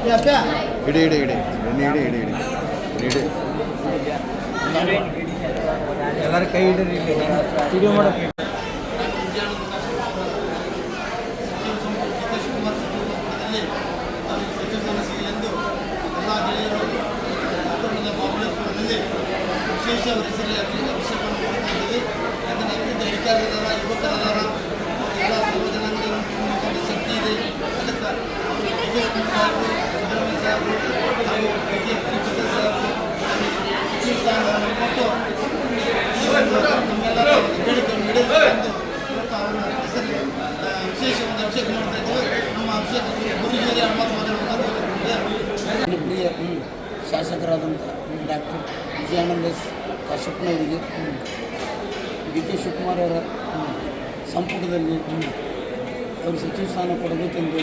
ಇಡಿ ಇಡಿ ಇಡಿ ಇಡಿ ಇಡಿ ಇಡಿ ಇಡಿ ಎಲ್ಲರೂ ಕೈ ಹಿಡಿದ್ರಿ ವಿಡಿಯೋ ಮಾಡೋಕ್ಕೆ ವಿಶೇಷ ಹೆಸರಲ್ಲಿ ಅಭಿಷೇಕವನ್ನು ಕೊಡುತ್ತಿದ್ದೇವೆ. ಅದರಿಂದ ಅಧಿಕಾರಿಗಳ ಯುವಕರರ ಎಲ್ಲ ಸರ್ವಜನಾಂಗದ ಶಕ್ತಿ ಇದೆ. ಅದಕ್ಕೆ ಯೋಗೇಶ್ ಸಾಹೇಬರು, ಸಿದ್ದರಾಮಯ್ಯ ಸಾಹೇಬರು ಹಾಗೂ ಪ್ರಸಾದ್ ಸಾಹೇಬರು ಸಚಿವ ಸ್ಥಾನವನ್ನು ಕೊಟ್ಟು ನಮ್ಮೆಲ್ಲರ ಬೇಡಿಕೆಯನ್ನು ಈಡೇರಿಸಬೇಕೆಂದು ಇವತ್ತು ಅವರ ಹೆಸರಲ್ಲಿ ವಿಶೇಷ ಒಂದು ಅಭಿಷೇಕ ಮಾಡ್ತಾ ಇದ್ದೇವೆ. ನಮ್ಮ ಅಭಿಷೇಕ ಗುರುಜಿಯವರೇ ಅನುಮತಿ ಪ್ರಿಯ ಶಾಸಕರಾದಂಥ ಡಾಕ್ಟರ್ ವಿಜಯಾನಂದ ಕಾಶ್ಯಪ್ನವರಿಗೆ ಡಿ ಕೆ ಶಿವಕುಮಾರ್ ಅವರ ಸಂಪುಟದಲ್ಲಿ ಅವರು ಸಚಿವ ಸ್ಥಾನ ಕೊಡಬೇಕೆಂದು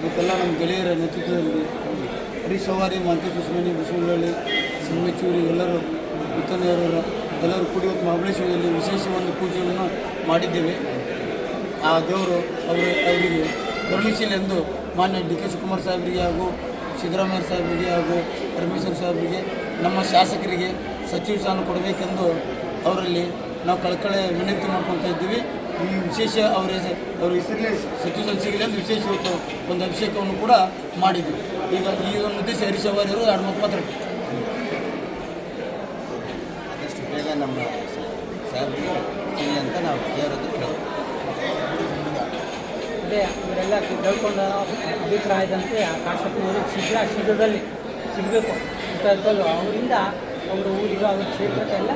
ಮತ್ತೆಲ್ಲ ನಮ್ಮ ಗೆಳೆಯರ ನೇತೃತ್ವದಲ್ಲಿ ಹರೀಶ್ ಸವಾರಿ, ಮಾಂತೇಶ್ ಉಸ್ಮಾನಿ, ಬಸವನಹಳ್ಳಿ, ಸಂಗಚೂರಿ ಎಲ್ಲರೂ ಮುತ್ತನೆಯವರ ಎಲ್ಲರೂ ಕೂಡಿ ಇವತ್ತು ಮಹಾಬಲೇಶ್ವರದಲ್ಲಿ ವಿಶೇಷ ಒಂದು ಪೂಜೆಯನ್ನು ಮಾಡಿದ್ದೇವೆ. ಆ ದೇವರು ಅವರಿಗೆ ಕರುಣಿಸಲೆಂದು ಮಾನ್ಯ ಡಿ ಕೆ ಶಿವಕುಮಾರ್ ಸಾಹೇಬರಿಗೆ ಹಾಗೂ ಸಿದ್ದರಾಮಯ್ಯ ಸಾಹೇಬರಿಗೆ ಹಾಗೂ ಪರಮೇಶ್ವರ್ ಸಾಹೇಬರಿಗೆ ನಮ್ಮ ಶಾಸಕರಿಗೆ ಸಚಿವ ಸ್ಥಾನ ಕೊಡಬೇಕೆಂದು ಅವರಲ್ಲಿ ನಾವು ಕಳಕಳೆ ವಿನಂತಿ ಮಾಡ್ಕೊತಾ ಇದ್ದೀವಿ. ಈ ವಿಶೇಷ ಅವರ ಹೆಸರಲ್ಲಿ ಸಚಿವ ಸ್ಥಾನ ಸಿಗಲಿ ಎಂದು ವಿಶೇಷ ಇವತ್ತು ಒಂದು ಅಭಿಷೇಕವನ್ನು ಕೂಡ ಮಾಡಿದ್ವಿ. ಈಗ ಈ ಒಂದು ಉದ್ದೇಶ ಹರೀಶ್ ಅವರು ಎರಡು ಮಾತಾಡ್ತಾರೆ. ಆದಷ್ಟು ಬೇಗ ನಮ್ಮ ಸಾಹೇಬರಿಗೆ ಸಿಗಲಿ ಅಂತ ನಾವು ದೇವರದ್ದು ಕೇಳ್ತೀವಿ. ಅದೇ ಇವರೆಲ್ಲ ಕೇಳ್ಕೊಂಡ ಅಭಿಪ್ರಾಯದಂತೆ ಕಾಶ್ಯಪ್ನವರು ಶೀಘ್ರದಲ್ಲಿ ಸಿಗಬೇಕು ಅಂತ ಅವರಿಂದ ಅವರ ಊರಿಗೆ ಅವ್ರ ಕ್ಷೇತ್ರಕ್ಕೆಲ್ಲ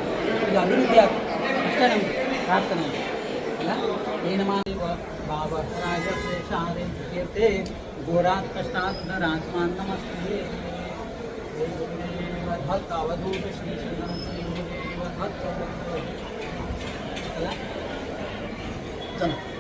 ಇದು ಅಭಿವೃದ್ಧಿ ಆಗ್ತದೆ. ಅಷ್ಟೇ ನಮಗೆ ಪ್ರಾರ್ಥನೆ ಅಲ್ಲ. ಏನು ಮಾಡುವ ಬಾಬಾ ರಾಜೇ ಘೋರಾತ್ ಕಷ್ಟಾತ್ ರಾಜಮಾನ್ ನಮಸ್ತೆ ಭಕ್ತ ಅವಧೂತ ಶ್ರೀ ಚಂದನ